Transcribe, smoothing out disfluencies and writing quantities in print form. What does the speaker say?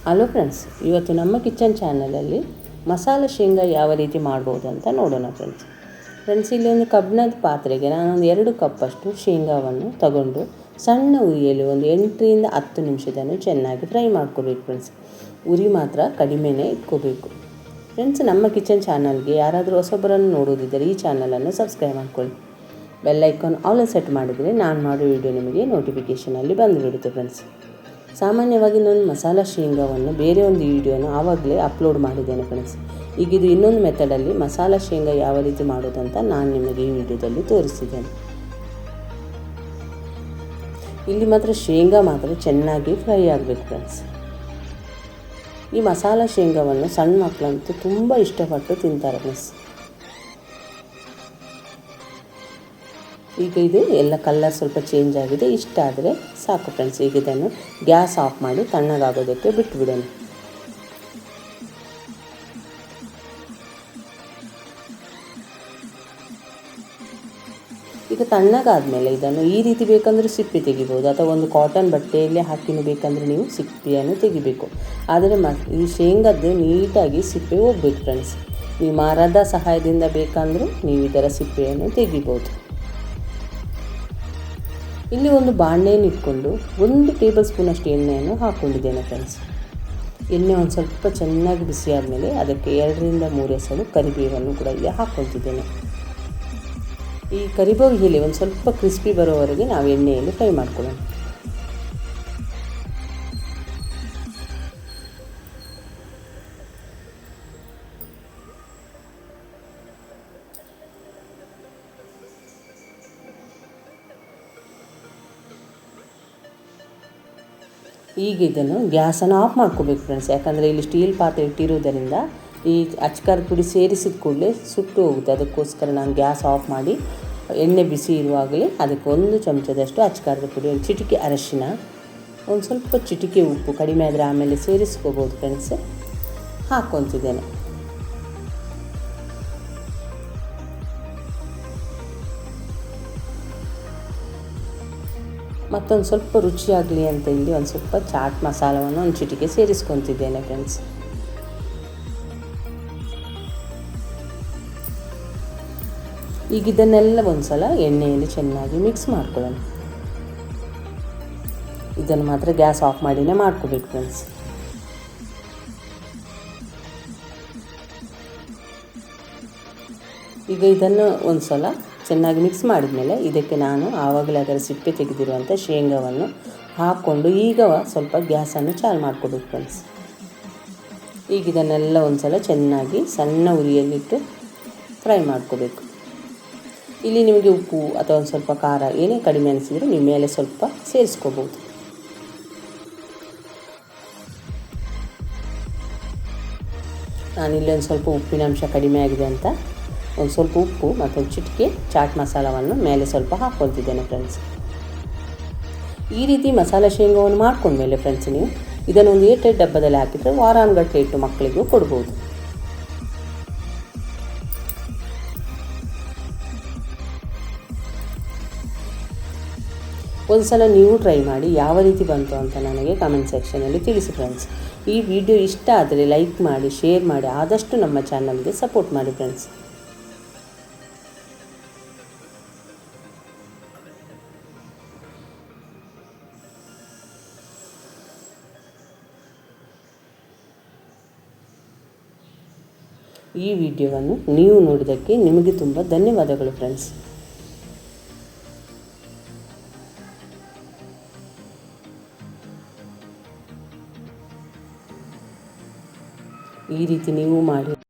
Hello friends, ಇವತ್ತು ನಮ್ಮ kitchen ಚಾನಲಲ್ಲಿ ಮಸಾಲೆ ಶೇಂಗಾ ಯಾವ ರೀತಿ ಮಾಡ್ಬೋದು ಅಂತ ನೋಡೋಣ ಫ್ರೆಂಡ್ಸ್. ಇಲ್ಲಿ ಒಂದು ಕಬ್ಬಿಣದ ಪಾತ್ರೆಗೆ ನಾನೊಂದು 2 ಕಪ್ಪಷ್ಟು ಶೇಂಗಾವನ್ನು ತಗೊಂಡು ಸಣ್ಣ ಉರಿಯಲ್ಲಿ ಒಂದು 8ರಿಂದ 10 ನಿಮಿಷದನ್ನು ಚೆನ್ನಾಗಿ ಫ್ರೈ ಮಾಡ್ಕೋಬೇಕು ಫ್ರೆಂಡ್ಸ್. ಉರಿ ಮಾತ್ರ ಕಡಿಮೆನೇ ಇಟ್ಕೋಬೇಕು ಫ್ರೆಂಡ್ಸ್. ನಮ್ಮ ಕಿಚನ್ ಚಾನಲ್ಗೆ ಯಾರಾದರೂ ಹೊಸಬರನ್ನು ನೋಡೋದಿದ್ದರೆ ಈ ಚಾನಲನ್ನು ಸಬ್ಸ್ಕ್ರೈಬ್ ಮಾಡ್ಕೊಳ್ಳಿ. ಬೆಲ್ ಐಕಾನ್ ಆಲ್ ಸೆಟ್ ಮಾಡಿದರೆ ನಾನು ಮಾಡೋ ವಿಡಿಯೋ ನಿಮಗೆ ನೋಟಿಫಿಕೇಷನಲ್ಲಿ ಬಂದುಬಿಡುತ್ತೆ ಫ್ರೆಂಡ್ಸ್. ಸಾಮಾನ್ಯವಾಗಿ ನಾನು ಮಸಾಲ ಶೇಂಗಾವನ್ನು ಬೇರೆ ಒಂದು ವಿಡಿಯೋನ ಆವಾಗಲೇ ಅಪ್ಲೋಡ್ ಮಾಡಿದ್ದೇನೆ ಫ್ರೆಂಡ್ಸ್. ಈಗ ಇದು ಇನ್ನೊಂದು ಮೆಥಡಲ್ಲಿ ಮಸಾಲ ಶೇಂಗಾ ಯಾವ ರೀತಿ ಮಾಡೋದಂತ ನಾನು ನಿಮಗೆ ಈ ವಿಡಿಯೋದಲ್ಲಿ ತೋರಿಸಿದ್ದೇನೆ. ಇಲ್ಲಿ ಮಾತ್ರ ಶೇಂಗಾ ಮಾತ್ರ ಚೆನ್ನಾಗಿ ಫ್ರೈ ಆಗಬೇಕು ಫ್ರೆಂಡ್ಸ್. ಈ ಮಸಾಲ ಶೇಂಗಾವನ್ನು ಸಣ್ಣ ಮಕ್ಕಳಂತೂ ತುಂಬ ಇಷ್ಟಪಟ್ಟು ತಿಂತಾರೆ ಫ್ರೆಂಡ್ಸ್. ಈಗ ಇದು ಎಲ್ಲ ಕಲರ್ ಸ್ವಲ್ಪ ಚೇಂಜ್ ಆಗಿದೆ. ಇಷ್ಟ ಆದರೆ ಸಾಕು ಫ್ರೆಂಡ್ಸ್. ಈಗ ಇದನ್ನು ಗ್ಯಾಸ್ ಆಫ್ ಮಾಡಿ ತಣ್ಣಗಾಗೋದಕ್ಕೆ ಬಿಟ್ಟುಬಿಡೋಣ. ಈಗ ತಣ್ಣಗಾದಮೇಲೆ ಇದನ್ನು ಈ ರೀತಿ ಬೇಕಂದರೆ ಸಿಪ್ಪೆ ತೆಗಿಬೋದು, ಅಥವಾ ಒಂದು ಕಾಟನ್ ಬಟ್ಟೆಯಲ್ಲಿ ಹಾಕಿನೂ ಬೇಕಂದರೆ ನೀವು ಸಿಪ್ಪೆಯನ್ನು ತೆಗಿಬೇಕು. ಆದರೆ ಈ ಶೇಂಗದ್ದು ನೀಟಾಗಿ ಸಿಪ್ಪೆ ಹೋಗ್ಬೇಕು ಫ್ರೆಂಡ್ಸ್. ನೀವು ಮರದ ಸಹಾಯದಿಂದ ಬೇಕಂದರೂ ನೀವು ಇದರ ಸಿಪ್ಪೆಯನ್ನು ತೆಗಿಬೋದು. ಇಲ್ಲಿ ಒಂದು ಬಾಣಲೆಯನ್ನು ಇಟ್ಕೊಂಡು 1 ಟೇಬಲ್ ಸ್ಪೂನಷ್ಟು ಎಣ್ಣೆಯನ್ನು ಹಾಕ್ಕೊಂಡಿದ್ದೇನೆ ಫ್ರೆಂಡ್ಸ್. ಎಣ್ಣೆ ಒಂದು ಸ್ವಲ್ಪ ಚೆನ್ನಾಗಿ ಬಿಸಿ ಆದಮೇಲೆ ಅದಕ್ಕೆ 2ರಿಂದ 3 ಎಸಳು ಕರಿಬೇವನ್ನು ಕೂಡ ಇಲ್ಲಿ ಹಾಕ್ಕೊಳ್ತಿದ್ದೇನೆ. ಈ ಕರಿಬೇವು ಎಲೆ ಒಂದು ಸ್ವಲ್ಪ ಕ್ರಿಸ್ಪಿ ಬರೋವರೆಗೆ ನಾವು ಎಣ್ಣೆಯಲ್ಲಿ ಫ್ರೈ ಮಾಡ್ಕೊಳ್ಳೋಣ. ಈಗ ಇದನ್ನು ಗ್ಯಾಸನ್ನು ಆಫ್ ಮಾಡ್ಕೋಬೇಕು ಫ್ರೆಂಡ್ಸ್. ಯಾಕಂದರೆ ಇಲ್ಲಿ ಸ್ಟೀಲ್ ಪಾತ್ರೆ ಇಟ್ಟಿರೋದರಿಂದ ಈ ಅಚ್ಕಾರದ ಪುಡಿ ಸೇರಿಸಿದ ಕೂಡಲೇ ಸುಟ್ಟು ಹೋಗುತ್ತೆ. ಅದಕ್ಕೋಸ್ಕರ ನಾನು ಗ್ಯಾಸ್ ಆಫ್ ಮಾಡಿ ಎಣ್ಣೆ ಬಿಸಿ ಇರುವಾಗಲೇ ಅದಕ್ಕೆ 1 ಚಮಚದಷ್ಟು ಅಚ್ಕಾರದ ಪುಡಿ, 1 ಚಿಟಿಕೆ ಅರಶಿನ, ಒಂದು ಸ್ವಲ್ಪ ಚಿಟಿಕೆ ಉಪ್ಪು, ಕಡಿಮೆ ಆದರೆ ಆಮೇಲೆ ಸೇರಿಸ್ಕೋಬೋದು ಫ್ರೆಂಡ್ಸ್, ಹಾಕ್ಕೊತಿದ್ದೇನೆ. ಮತ್ತೊಂದು ಸ್ವಲ್ಪ ರುಚಿಯಾಗಲಿ ಅಂತ ಇಲ್ಲಿ ಒಂದು ಸ್ವಲ್ಪ ಚಾಟ್ ಮಸಾಲವನ್ನು 1 ಚಿಟಿಕೆ ಸೇರಿಸ್ಕೊತಿದ್ದೇನೆ ಫ್ರೆಂಡ್ಸ್. ಈಗ ಇದನ್ನೆಲ್ಲ ಒಂದು ಸಲ ಎಣ್ಣೆಯಲ್ಲಿ ಚೆನ್ನಾಗಿ ಮಿಕ್ಸ್ ಮಾಡ್ಕೊಳ್ಳೋಣ. ಇದನ್ನು ಮಾತ್ರ ಗ್ಯಾಸ್ ಆಫ್ ಮಾಡಿನೇ ಮಾಡ್ಕೋಬೇಕು ಫ್ರೆಂಡ್ಸ್. ಈಗ ಇದನ್ನು ಒಂದು ಸಲ ಚೆನ್ನಾಗಿ ಮಿಕ್ಸ್ ಮಾಡಿದ್ಮೇಲೆ ಇದಕ್ಕೆ ನಾನು ಆವಾಗಲೇ ಅದರ ಸಿಪ್ಪೆ ತೆಗೆದಿರುವಂಥ ಶೇಂಗಾವನ್ನು ಹಾಕ್ಕೊಂಡು ಈಗ ಸ್ವಲ್ಪ ಗ್ಯಾಸನ್ನು ಚಾಲು ಮಾಡ್ಕೋಬೇಕು ಫ್ರೆಂಡ್ಸ್. ಈಗ ಇದನ್ನೆಲ್ಲ ಒಂದು ಸಲ ಚೆನ್ನಾಗಿ ಸಣ್ಣ ಉರಿಯಲ್ಲಿಟ್ಟು ಫ್ರೈ ಮಾಡ್ಕೋಬೇಕು. ಇಲ್ಲಿ ನಿಮಗೆ ಉಪ್ಪು ಅಥವಾ ಒಂದು ಸ್ವಲ್ಪ ಖಾರ ಏನೇ ಕಡಿಮೆ ಅನಿಸಿದರೂ ನೀವು ಮೇಲೆ ಸ್ವಲ್ಪ ಸೇರಿಸ್ಕೋಬೋದು. ನಾನಿಲ್ಲಿ ಒಂದು ಸ್ವಲ್ಪ ಉಪ್ಪಿನ ಅಂಶ ಕಡಿಮೆ ಆಗಿದೆ ಅಂತ ಒಂದು ಸ್ವಲ್ಪ ಉಪ್ಪು ಮತ್ತು ಚಿಟಿಕೆ ಚಾಟ್ ಮಸಾಲವನ್ನು ಮೇಲೆ ಸ್ವಲ್ಪ ಹಾಕ್ಕೊಳ್ತಿದ್ದೇನೆ ಫ್ರೆಂಡ್ಸ್. ಈ ರೀತಿ ಮಸಾಲೆ ಶೇಂಗಾವನ್ನು ಮಾಡ್ಕೊಂಡ್ಮೇಲೆ ಫ್ರೆಂಡ್ಸ್ ನೀವು ಇದನ್ನೊಂದು ಏರ್ಟೈಟ್ ಡಬ್ಬದಲ್ಲಿ ಹಾಕಿದರೆ ವಾರಾನುಗಟ್ಟಲೆ ಇಟ್ಟು ಮಕ್ಕಳಿಗೂ ಕೊಡ್ಬೋದು. ಒಂದು ಸಲ ನೀವು ಟ್ರೈ ಮಾಡಿ ಯಾವ ರೀತಿ ಬಂತು ಅಂತ ನನಗೆ ಕಮೆಂಟ್ ಸೆಕ್ಷನಲ್ಲಿ ತಿಳಿಸಿ ಫ್ರೆಂಡ್ಸ್. ಈ ವಿಡಿಯೋ ಇಷ್ಟ ಆದರೆ ಲೈಕ್ ಮಾಡಿ, ಶೇರ್ ಮಾಡಿ, ಆದಷ್ಟು ನಮ್ಮ ಚಾನಲ್ಗೆ ಸಪೋರ್ಟ್ ಮಾಡಿ ಫ್ರೆಂಡ್ಸ್. ಈ ವಿಡಿಯೋವನ್ನು ನೀವು ನೋಡಿದ್ದಕ್ಕೆ ನಿಮಗೆ ತುಂಬ ಧನ್ಯವಾದಗಳು ಫ್ರೆಂಡ್ಸ್. ಈ ರೀತಿ ನೀವು ಮಾಡಿ.